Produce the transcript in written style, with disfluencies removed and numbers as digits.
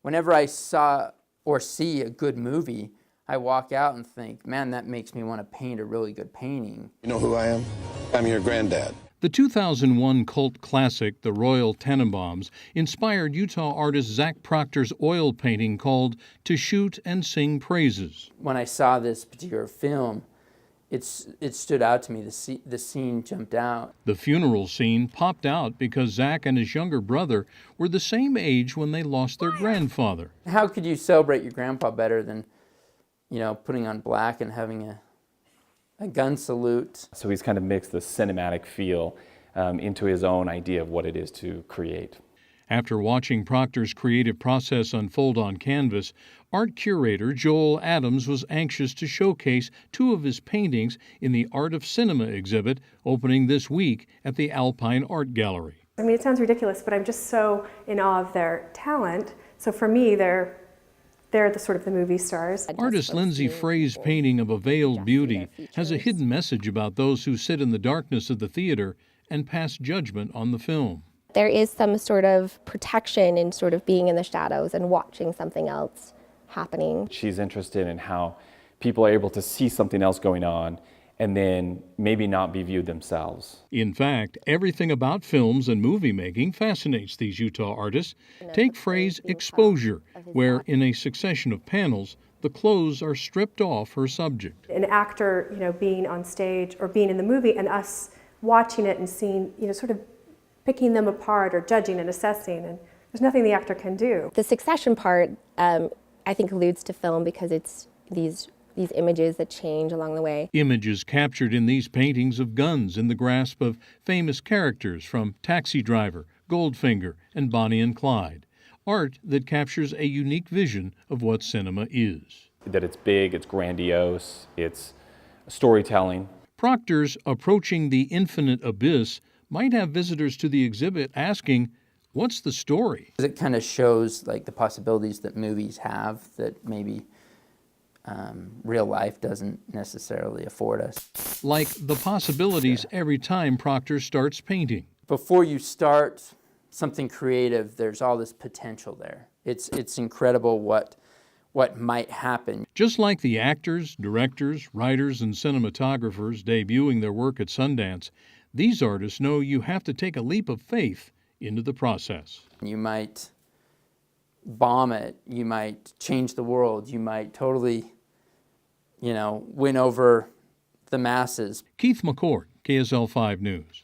whenever I saw or see a good movie, I walk out and think, man, that makes me want to paint a really good painting. You know who I am? I'm your granddad. The 2001 cult classic, The Royal Tenenbaums, inspired Utah artist Zach Proctor's oil painting called To Shoot and Sing Praises. When I saw this particular film, it stood out to me. The scene jumped out. The funeral scene popped out because Zach and his younger brother were the same age when they lost their grandfather. How could you celebrate your grandpa better than, putting on black and having a gun salute? So he's kind of mixed the cinematic feel into his own idea of what it is to create. After watching Proctor's creative process unfold on canvas, art curator Joel Adams was anxious to showcase two of his paintings in the Art of Cinema exhibit opening this week at the Alpine Art Gallery. I mean, it sounds ridiculous, but I'm just so in awe of their talent. So for me, they're the sort of the movie stars. Artist Lindsay Frey's painting of A Veiled Beauty has a hidden message about those who sit in the darkness of the theater and pass judgment on the film. There is some sort of protection in sort of being in the shadows and watching something else happening. She's interested in how people are able to see something else going on and then maybe not be viewed themselves. In fact, everything about films and movie making fascinates these Utah artists. Take Frey's Exposure, where in a succession of panels, the clothes are stripped off her subject. An actor, being on stage or being in the movie and us watching it and seeing, sort of picking them apart or judging and assessing, and there's nothing the actor can do. The succession part, I think, alludes to film because it's these images that change along the way. Images captured in these paintings of guns in the grasp of famous characters from Taxi Driver, Goldfinger, and Bonnie and Clyde. Art that captures a unique vision of what cinema is. That it's big, it's grandiose, it's storytelling. Proctor's Approaching the Infinite Abyss might have visitors to the exhibit asking, what's the story? It kind of shows the possibilities that movies have that maybe real life doesn't necessarily afford us. Like the possibilities every time Proctor starts painting. Before you start something creative, there's all this potential there. It's incredible what might happen. Just like the actors, directors, writers, and cinematographers debuting their work at Sundance, these artists know you have to take a leap of faith into the process. You might bomb it, you might change the world, you might totally, win over the masses. Keith McCord, KSL 5 News.